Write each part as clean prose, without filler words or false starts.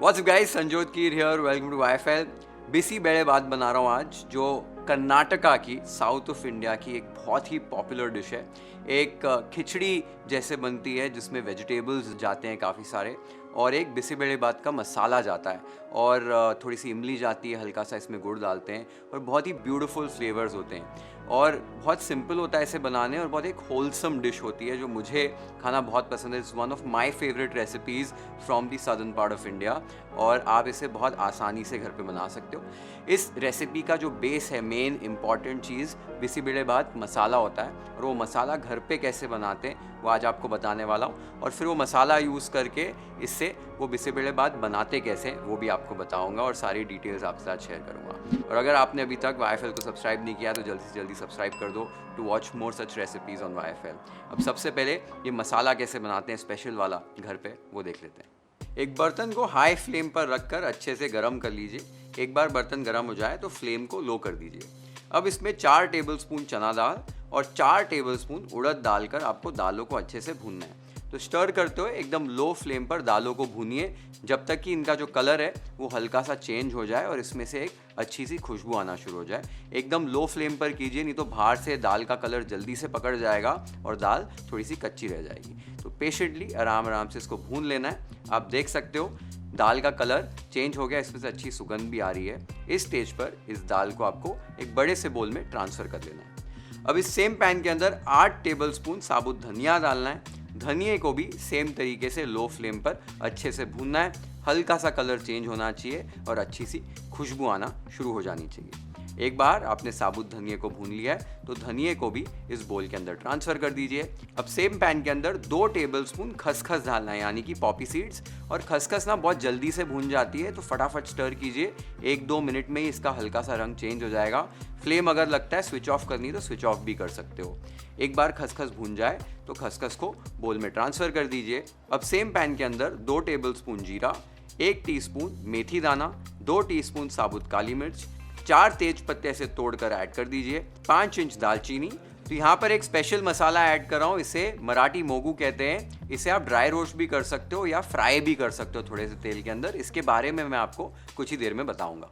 What's up guys, Sanjot Keer here, welcome to YFL. बिसी बेड़े बात बना रहा हूँ आज, जो कर्नाटका की, साउथ ऑफ इंडिया की एक बहुत ही पॉपुलर डिश है। एक खिचड़ी जैसे बनती है जिसमें वेजिटेबल्स जाते हैं काफ़ी सारे, और एक बिसी बेड़े बात का मसाला जाता है, और थोड़ी सी इमली जाती है, हल्का सा इसमें गुड़ डालते हैं, और बहुत ही ब्यूटीफुल फ्लेवर्स होते हैं और बहुत सिंपल होता है इसे बनाने, और बहुत एक होलसम डिश होती है जो मुझे खाना बहुत पसंद है। It's one of my favourite recipes from the southern part of India, और आप इसे बहुत आसानी से घर पे बना सकते हो। इस रेसिपी का जो बेस है, मेन इंपॉर्टेंट चीज़ बिसीबेड़े बात मसाला होता है, और वो मसाला घर पे कैसे बनाते हैं वो आज आपको बताने वाला हूँ, और फिर वो मसाला यूज़ करके इससे वो बिसीबेड़े बात बनाते कैसे हैं वो भी आपको बताऊंगा, और सारी डिटेल्स आपके साथ शेयर करूंगा। और अगर आपने अभी तक वाईएफएल को सब्सक्राइब नहीं किया तो जल्दी से जल्दी सब्सक्राइब कर दो to watch more such recipes on YFL. अब सबसे पहले ये मसाला कैसे बनाते हैं स्पेशल वाला घर पे, वो देख लेते हैं। एक बर्तन को हाई फ्लेम पर रखकर अच्छे से गर्म कर लीजिए। एक बार बर्तन गर्म हो जाए तो फ्लेम को लो कर दीजिए। अब इसमें 4 टेबलस्पून चना दाल और 4 टेबलस्पून उड़द डालकर आपको दालों को अच्छे से भूनना है। तो स्टर करते हुए एकदम लो फ्लेम पर दालों को भूनिए जब तक कि इनका जो कलर है वो हल्का सा चेंज हो जाए और इसमें से एक अच्छी सी खुशबू आना शुरू हो जाए। एकदम लो फ्लेम पर कीजिए, नहीं तो बाहर से दाल का कलर जल्दी से पकड़ जाएगा और दाल थोड़ी सी कच्ची रह जाएगी। तो पेशेंटली आराम आराम से इसको भून लेना है। आप देख सकते हो दाल का कलर चेंज हो गया, इसमें से अच्छी सुगंध भी आ रही है। इस स्टेज पर इस दाल को आपको एक बड़े से बोल में ट्रांसफ़र कर लेना है। अब इस सेम पैन के अंदर 8 टेबलस्पून साबुत धनिया डालना है। धनिए को भी सेम तरीके से लो फ्लेम पर अच्छे से भूनना है। हल्का सा कलर चेंज होना चाहिए और अच्छी सी खुशबू आना शुरू हो जानी चाहिए। एक बार आपने साबुत धनिए को भून लिया है तो धनिए को भी इस बोल के अंदर ट्रांसफ़र कर दीजिए। अब सेम पैन के अंदर 2 टेबलस्पून खसखस डालना है, यानी कि पॉपी सीड्स। और खसखस ना बहुत जल्दी से भून जाती है, तो फटाफट स्टर कीजिए। 1-2 मिनट में ही इसका हल्का सा रंग चेंज हो जाएगा। फ्लेम अगर लगता है स्विच ऑफ करनी तो स्विच ऑफ भी कर सकते हो। एक बार खसखस भून जाए तो खसखस को बोल में ट्रांसफ़र कर दीजिए। अब सेम पैन के अंदर 2 टेबलस्पून जीरा, 1 टीस्पून मेथी दाना, 2 टीस्पून साबुत काली मिर्च, 4 तेज पत्ते ऐसे तोड़कर ऐड कर दीजिए, 5 इंच दालचीनी। तो यहाँ पर एक स्पेशल मसाला ऐड कर रहा हूँ, इसे मराठी मोगू कहते हैं। इसे आप ड्राई रोस्ट भी कर सकते हो या फ्राई भी कर सकते हो थोड़े से तेल के अंदर। इसके बारे में मैं आपको कुछ ही देर में बताऊँगा।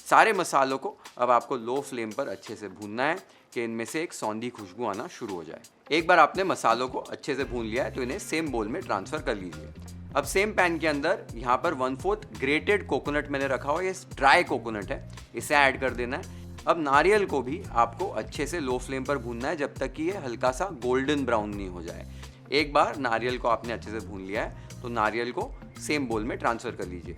सारे मसालों को अब आपको लो फ्लेम पर अच्छे से भूनना है कि इनमें से एक सौंधी खुशबू आना शुरू हो जाए। एक बार आपने मसालों को अच्छे से भून लिया है तो इन्हें सेम बोल में ट्रांसफ़र कर लीजिए। अब सेम पैन के अंदर यहाँ पर 1/4 ग्रेटेड कोकोनट मैंने रखा हुआ है, ये ड्राई कोकोनट है, इसे ऐड कर देना है। अब नारियल को भी आपको अच्छे से लो फ्लेम पर भूनना है जब तक कि ये हल्का सा गोल्डन ब्राउन नहीं हो जाए। एक बार नारियल को आपने अच्छे से भून लिया है तो नारियल को सेम बोल में ट्रांसफ़र कर लीजिए।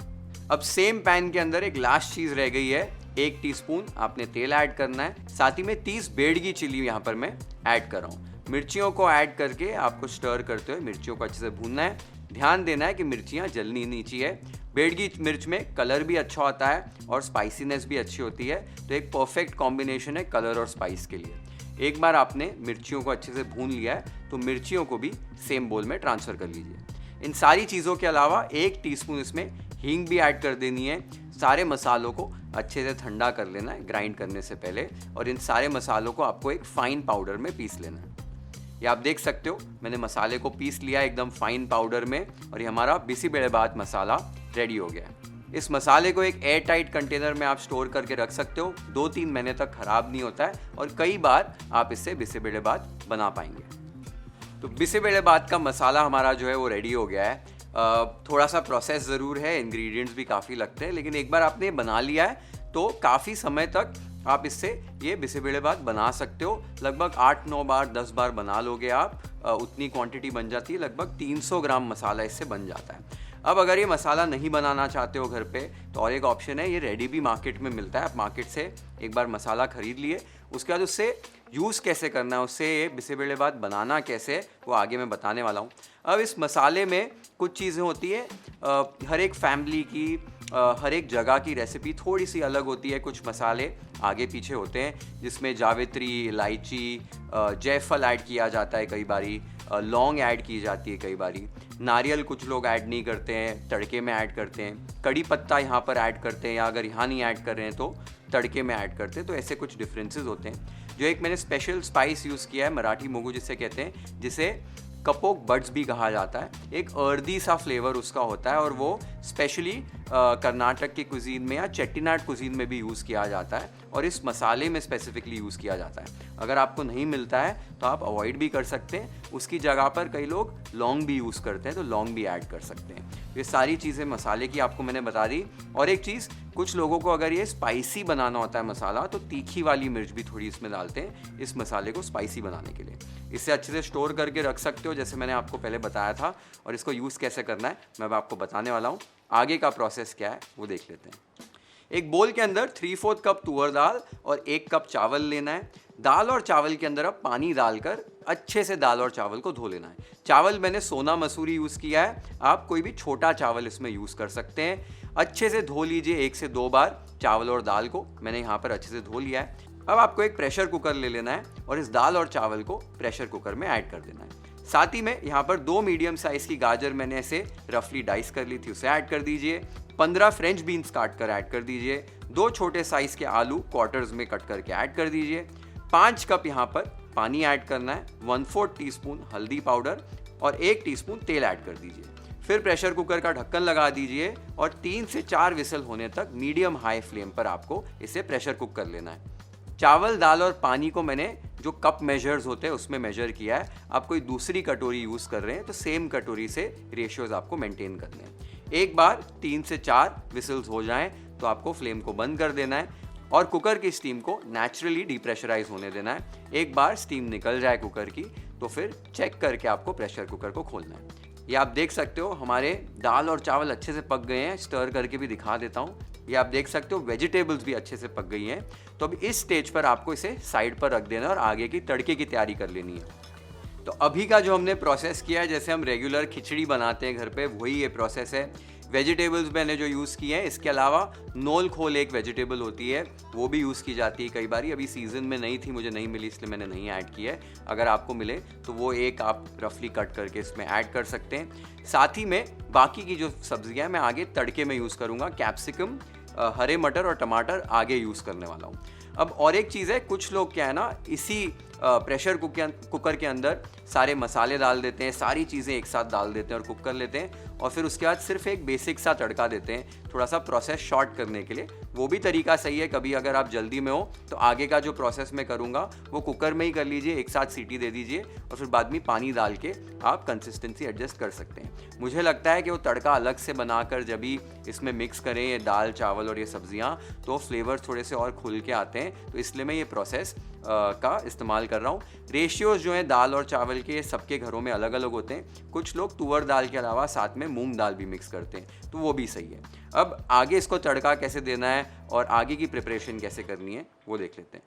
अब सेम पैन के अंदर एक लास्ट चीज़ रह गई है, 1 टीस्पून आपने तेल ऐड करना है। साथ ही में 30 बेड़गी चिली यहाँ पर मैं ऐड कर रहा हूँ। मिर्चियों को ऐड करके आपको स्टर करते हुए मिर्चियों को अच्छे से भूनना है। ध्यान देना है कि मिर्चियाँ जलनी नहीं चाहिए। बेड़गी मिर्च में कलर भी अच्छा होता है और स्पाइसीनेस भी अच्छी होती है, तो एक परफेक्ट कॉम्बिनेशन है कलर और स्पाइस के लिए। एक बार आपने मिर्चियों को अच्छे से भून लिया है तो मिर्चियों को भी सेम बोल में ट्रांसफ़र कर लीजिए। इन सारी चीज़ों के अलावा 1 टीस्पून इसमें हींग भी ऐड कर देनी है। सारे मसालों को अच्छे से ठंडा कर लेना है ग्राइंड करने से पहले, और इन सारे मसालों को आपको एक फाइन पाउडर में पीस लेना है। ये आप देख सकते हो मैंने मसाले को पीस लिया एकदम फाइन पाउडर में, और ये हमारा बिसीबेड़े बात मसाला रेडी हो गया है। इस मसाले को एक एयर टाइट कंटेनर में आप स्टोर करके रख सकते हो, 2-3 महीने तक ख़राब नहीं होता है, और कई बार आप इससे बिसीबेड़े बात बना पाएंगे। तो बिसीबेड़े बात का मसाला हमारा जो है वो रेडी हो गया है। थोड़ा सा प्रोसेस ज़रूर है, इंग्रेडिएंट्स भी काफ़ी लगते हैं, लेकिन एक बार आपने बना लिया है तो काफ़ी समय तक आप इससे ये बिसीबेड़े बात बना सकते हो। लगभग 8-9 बार 10 बार बना लोगे आप, उतनी क्वांटिटी बन जाती है। लगभग 300 ग्राम मसाला इससे बन जाता है। अब अगर ये मसाला नहीं बनाना चाहते हो घर पे तो और एक ऑप्शन है, ये रेडी भी मार्केट में मिलता है। आप मार्केट से एक बार मसाला ख़रीद लिए, उसके बाद उससे यूज़ कैसे करना है, उससे ये बिसीबेड़े बात बनाना कैसे है वो आगे मैं बताने वाला हूँ। अब इस मसाले में कुछ चीज़ें होती है, हर एक फैमिली की हर एक जगह की रेसिपी थोड़ी सी अलग होती है। कुछ मसाले आगे पीछे होते हैं जिसमें जावित्री, इलायची, जायफल ऐड किया जाता है, कई बारी लौंग ऐड की जाती है, कई बारी नारियल कुछ लोग ऐड नहीं करते हैं, तड़के में ऐड करते हैं। कड़ी पत्ता यहाँ पर ऐड करते हैं, या अगर यहाँ नहीं ऐड कर रहे हैं तो तड़के में ऐड करते हैं। तो ऐसे कुछ डिफरेंसेस होते हैं। जो एक मैंने स्पेशल स्पाइस यूज़ किया है, मराठी मोगू जिसे कहते हैं, जिसे कपोक बड्स भी कहा जाता है। एक अर्दी सा फ्लेवर उसका होता है और वो स्पेशली कर्नाटक की कुजीन में या चेट्टीनाड कुजीन में भी यूज़ किया जाता है और इस मसाले में स्पेसिफिकली यूज़ किया जाता है। अगर आपको नहीं मिलता है तो आप अवॉइड भी कर सकते हैं। उसकी जगह पर कई लोग लौंग भी यूज़ करते हैं, तो लौंग भी ऐड कर सकते हैं। ये सारी चीज़ें मसाले की आपको मैंने बता दी। और एक चीज़, कुछ लोगों को अगर ये स्पाइसी बनाना होता है मसाला, तो तीखी वाली मिर्च भी थोड़ी इसमें डालते हैं इस मसाले को स्पाइसी बनाने के लिए। इसे अच्छे से स्टोर करके रख सकते हो, जैसे मैंने आपको पहले बताया था। और इसको यूज़ कैसे करना है मैं अब आपको बताने वाला हूँ। आगे का प्रोसेस क्या है वो देख लेते हैं। एक बोल के अंदर 3/4 कप तुअर दाल और 1 कप चावल लेना है। दाल और चावल के अंदर अब पानी डालकर अच्छे से दाल और चावल को धो लेना है। चावल मैंने सोना मसूरी यूज़ किया है, आप कोई भी छोटा चावल इसमें यूज़ कर सकते हैं। अच्छे से धो लीजिए 1 से 2 बार चावल और दाल को। मैंने यहाँ पर अच्छे से धो लिया है। अब आपको एक प्रेशर कुकर ले लेना है और इस दाल और चावल को प्रेशर कुकर में ऐड कर देना है। साथ ही में यहाँ पर 2 मीडियम साइज़ की गाजर मैंने ऐसे रफली डाइस कर ली थी, उसे ऐड कर दीजिए। 15 फ्रेंच बीन्स काट कर ऐड कर दीजिए। 2 छोटे साइज़ के आलू क्वार्टर्स में कट करके ऐड कर दीजिए। 5 कप यहाँ पर पानी ऐड करना है। 1/4 टीस्पून हल्दी पाउडर और 1 टीस्पून तेल ऐड कर दीजिए। फिर प्रेशर कुकर का ढक्कन लगा दीजिए और 3 से 4 विसल होने तक मीडियम हाई फ्लेम पर आपको इसे प्रेशर कुक कर लेना है। चावल, दाल और पानी को मैंने जो कप मेजर्स होते हैं उसमें मेजर किया है। आप कोई दूसरी कटोरी यूज़ कर रहे हैं तो सेम कटोरी से रेशियोज आपको मेंटेन करने हैं। एक बार 3 से 4 विसल्स हो जाएं तो आपको फ्लेम को बंद कर देना है और कुकर की स्टीम को नेचुरली डीप्रेशराइज होने देना है। एक बार स्टीम निकल जाए कुकर की तो फिर चेक करके आपको प्रेशर कुकर को खोलना है। ये आप देख सकते हो हमारे दाल और चावल अच्छे से पक गए हैं। स्टर करके भी दिखा देता हूँ। ये आप देख सकते हो वेजिटेबल्स भी अच्छे से पक गई हैं। तो अब इस स्टेज पर आपको इसे साइड पर रख देना है और आगे की तड़के की तैयारी कर लेनी है। तो अभी का जो हमने प्रोसेस किया है, जैसे हम रेगुलर खिचड़ी बनाते हैं घर पे, वही ये प्रोसेस है। वेजिटेबल्स मैंने जो यूज़ किए हैं, इसके अलावा नोल खोल एक वेजिटेबल होती है, वो भी यूज़ की जाती है कई बार। अभी सीज़न में नहीं थी, मुझे नहीं मिली, इसलिए मैंने नहीं ऐड की है। अगर आपको मिले तो वो एक आप रफली कट करके इसमें ऐड कर सकते हैं। साथ ही में बाकी की जो सब्जियां हैं मैं आगे तड़के में यूज़ करूँगा। कैप्सिकम, हरे मटर और टमाटर आगे यूज़ करने वाला हूँ। अब और एक चीज़ है, कुछ लोग क्या है ना, इसी प्रेशर कुकर के अंदर सारे मसाले डाल देते हैं, सारी चीज़ें एक साथ डाल देते हैं और कुक कर लेते हैं और फिर उसके बाद सिर्फ एक बेसिक सा तड़का देते हैं, थोड़ा सा प्रोसेस शॉर्ट करने के लिए। वो भी तरीका सही है। कभी अगर आप जल्दी में हो तो आगे का जो प्रोसेस मैं करूँगा वो कुकर में ही कर लीजिए, एक साथ सीटी दे दीजिए और फिर बाद में पानी डाल के आप कंसिस्टेंसी एडजस्ट कर सकते हैं। मुझे लगता है कि वो तड़का अलग से बनाकर जब भी इसमें मिक्स करें ये दाल, चावल और ये सब्जियाँ, तो फ्लेवर्स थोड़े से और खुल के आते हैं। तो इसलिए मैं ये प्रोसेस का इस्तेमाल कर रहा हूँ। रेशियोज जो हैं दाल और चावल के सबके घरों में अलग अलग होते हैं। कुछ लोग तुअर दाल के अलावा साथ में मूंग दाल भी मिक्स करते हैं, तो वो भी सही है। अब आगे इसको तड़का कैसे देना है और आगे की प्रिपरेशन कैसे करनी है वो देख लेते हैं।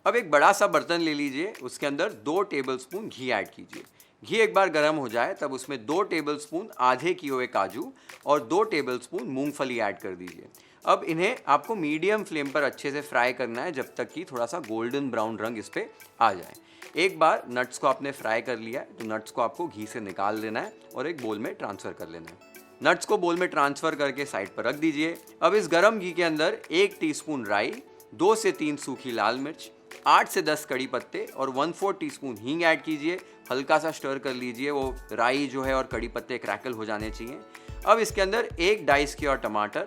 अब एक बड़ा सा बर्तन ले लीजिए, उसके अंदर 2 टेबलस्पून घी ऐड कीजिए। घी एक बार गर्म हो जाए तब उसमें 2 टेबलस्पून आधे किए हुए काजू और 2 टेबलस्पून मूंगफली ऐड कर दीजिए। अब इन्हें आपको मीडियम फ्लेम पर अच्छे से फ्राई करना है जब तक कि थोड़ा सा गोल्डन ब्राउन रंग इस पर आ जाए। एक बार नट्स को आपने फ्राई कर लिया है तो नट्स को आपको घी से निकाल लेना है और एक बोल में ट्रांसफ़र कर लेना है। नट्स को बोल में ट्रांसफ़र करके साइड पर रख दीजिए। अब इस गरम घी के अंदर 1 टीस्पून राई, 2 से 3 सूखी लाल मिर्च, 8 से 10 कड़ी पत्ते और 1/4 टीस्पून हींग ऐड कीजिए। हल्का सा स्टर कर लीजिए, वो राई जो है और कड़ी पत्ते क्रैकल हो जाने चाहिए। अब इसके अंदर 1 डाइस किया टमाटर,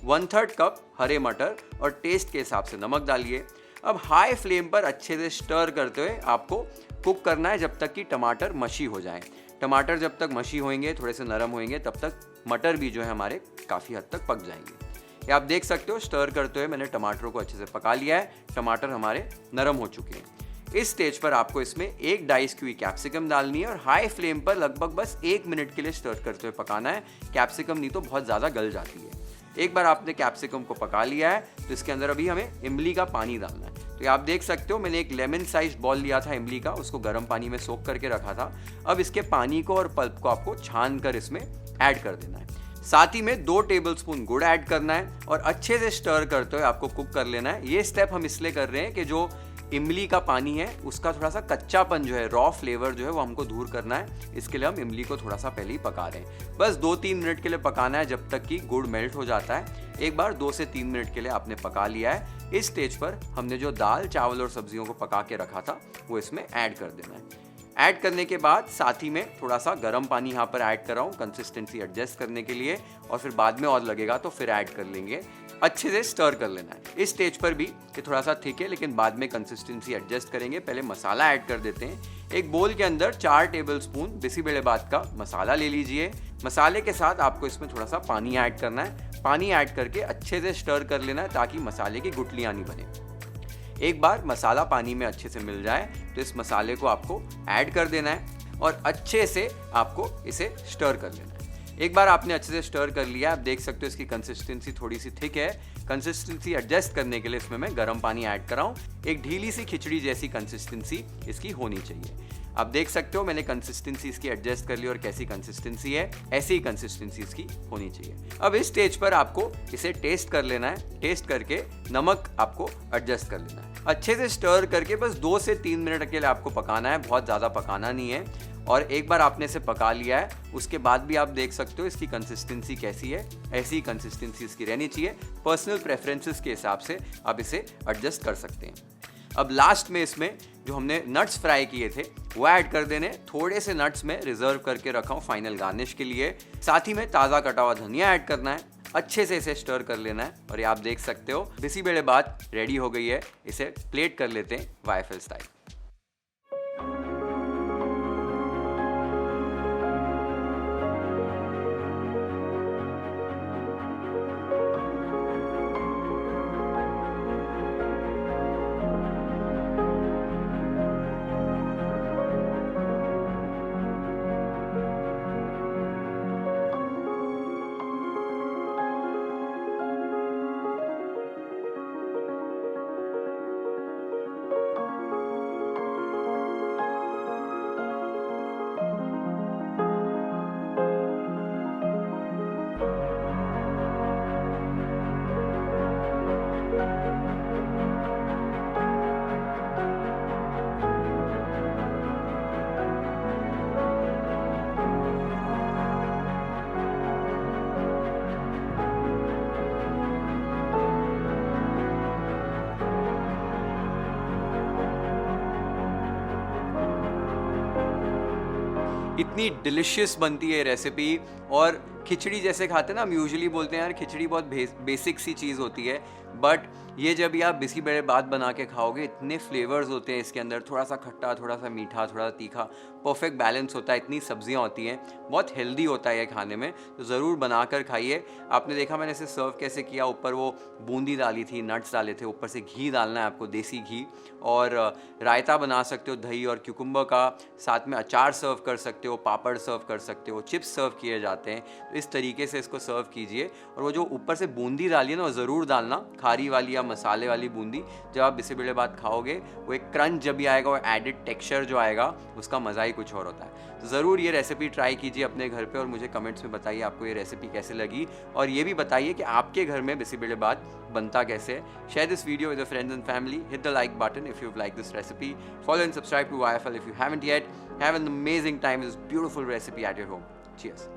1/3 कप हरे मटर और टेस्ट के हिसाब से नमक डालिए। अब हाई फ्लेम पर अच्छे से स्टर करते हुए आपको कुक करना है जब तक कि टमाटर मशी हो जाए। टमाटर जब तक मशी होंगे, थोड़े से नरम होंगे, तब तक मटर भी जो है हमारे काफ़ी हद तक पक जाएंगे। ये आप देख सकते हो, स्टर करते हुए मैंने टमाटरों को अच्छे से पका लिया है। टमाटर हमारे नरम हो चुके हैं। इस स्टेज पर आपको इसमें 1 डाइस की हुई कैप्सिकम डालनी है और हाई फ्लेम पर लगभग बस 1 मिनट के लिए स्टर करते हुए पकाना है। कैप्सिकम नहीं तो बहुत ज़्यादा गल जाती है। एक बार आपने कैप्सिकम को पका लिया है तो इसके अंदर अभी हमें इमली का पानी डालना है। तो ये आप देख सकते हो, मैंने एक लेमन साइज बॉल लिया था इमली का, उसको गर्म पानी में सोख करके रखा था। अब इसके पानी को और पल्प को आपको छान कर इसमें ऐड कर देना है। साथ ही में 2 टेबलस्पून गुड़ ऐड करना है और अच्छे से स्टर करते हुए आपको कुक कर लेना है। ये स्टेप हम इसलिए कर रहे हैं कि जो इमली का पानी है उसका थोड़ा सा कच्चापन जो है, रॉ फ्लेवर जो है, वो हमको दूर करना है। इसके लिए हम इमली को थोड़ा सा पहले ही पका रहे हैं। बस 2-3 मिनट के लिए पकाना है जब तक कि गुड़ मेल्ट हो जाता है। एक बार 2 से 3 मिनट के लिए आपने पका लिया है। इस स्टेज पर हमने जो दाल, चावल और सब्जियों को पका के रखा था वो इसमें ऐड कर देना है। ऐड करने के बाद साथ ही में थोड़ा सा गर्म पानी यहाँ पर ऐड कर रहा हूँ कंसिस्टेंसी एडजस्ट करने के लिए, और फिर बाद में और लगेगा तो फिर ऐड कर लेंगे। अच्छे से स्टर कर लेना है। इस स्टेज पर भी ये थोड़ा सा थिक है, लेकिन बाद में कंसिस्टेंसी एडजस्ट करेंगे। पहले मसाला ऐड कर देते हैं। एक बोल के अंदर 4 टेबलस्पून बिसीबेलेबात का मसाला ले लीजिए। मसाले के साथ आपको इसमें थोड़ा सा पानी ऐड करना है। पानी ऐड करके अच्छे से स्टर कर लेना है ताकि मसाले की गुठलियाँ नहीं बने। एक बार मसाला पानी में अच्छे से मिल जाए तो इस मसाले को आपको ऐड कर देना है और अच्छे से आपको इसे स्टर कर लेना है। एक बार आपने अच्छे से स्टर कर लिया, आप देख सकते हो इसकी कंसिस्टेंसी थोड़ी सी थिक है। कंसिस्टेंसी एडजस्ट करने के लिए इसमें मैं गर्म पानी ऐड कर रहा हूँ। एक ढीली सी खिचड़ी जैसी कंसिस्टेंसी इसकी होनी चाहिए। आप देख सकते हो मैंने कंसिस्टेंसी इसकी एडजस्ट कर ली और कैसी कंसिस्टेंसी है, ऐसी ही कंसिस्टेंसी इसकी होनी चाहिए। अब इस स्टेज पर आपको इसे टेस्ट कर लेना है। टेस्ट करके नमक आपको एडजस्ट कर लेना है। अच्छे से स्टर करके बस 2 से 3 मिनट के लिए आपको पकाना है, बहुत ज़्यादा पकाना नहीं है। और एक बार आपने इसे पका लिया है उसके बाद भी आप देख सकते हो इसकी कंसिस्टेंसी कैसी है, ऐसी ही कंसिस्टेंसी इसकी रहनी चाहिए। पर्सनल प्रेफरेंसेस के हिसाब से आप इसे एडजस्ट कर सकते हैं। अब लास्ट में इसमें जो हमने नट्स फ्राई किए थे वो ऐड कर देने। थोड़े से नट्स में रिजर्व करके रखा हूँ फाइनल गार्निश के लिए। साथ ही में ताज़ा कटा हुआ धनिया ऐड करना है। अच्छे से इसे स्टर कर लेना है और ये आप देख सकते हो बिसीबेलेबात रेडी हो गई है। इसे प्लेट कर लेते हैं वाईएफएल स्टाइल। इतनी डिलिशियस बनती है ये रेसिपी। और खिचड़ी जैसे खाते हैं ना, हम यूजुअली बोलते हैं यार खिचड़ी बहुत बेसिक सी चीज़ होती है, बट ये जब आप बिसीबेलेबात बना के खाओगे इतने फ्लेवर्स होते हैं इसके अंदर। थोड़ा सा खट्टा, थोड़ा सा मीठा, थोड़ा सा तीखा, परफेक्ट बैलेंस होता है। इतनी सब्जियां होती हैं, बहुत हेल्दी होता है ये खाने में, तो ज़रूर बना कर खाइए। आपने देखा मैंने इसे सर्व कैसे किया, ऊपर वो बूंदी डाली थी, नट्स डाले थे, ऊपर से घी डालना है आपको, देसी घी। और रायता बना सकते हो दही और क्यूकम्बर का, साथ में अचार सर्व कर सकते हो, पापड़ सर्व कर सकते हो, चिप्स सर्व किए जाते हैं। तो इस तरीके से इसको सर्व कीजिए। और वो जो ऊपर से बूंदी डाली है ना, वो ज़रूर डालना, खारी वाली या मसाले वाली बूंदी। जब आप बिसीबेलेबात खाओगे वो एक क्रंच जब भी आएगा और एडिड टेक्सचर जो आएगा उसका मज़ा ही कुछ और होता है। तो ज़रूर ये रेसिपी ट्राई कीजिए अपने घर पे और मुझे कमेंट्स में बताइए आपको ये रेसिपी कैसे लगी। और ये भी बताइए कि आपके घर में बिसीबेलेबात बनता कैसे है। Share this video with your friends and family. Hit the like button if you've liked this recipe. Follow and subscribe to YFL if you haven't yet. Have an amazing time with this beautiful recipe at your home. Cheers.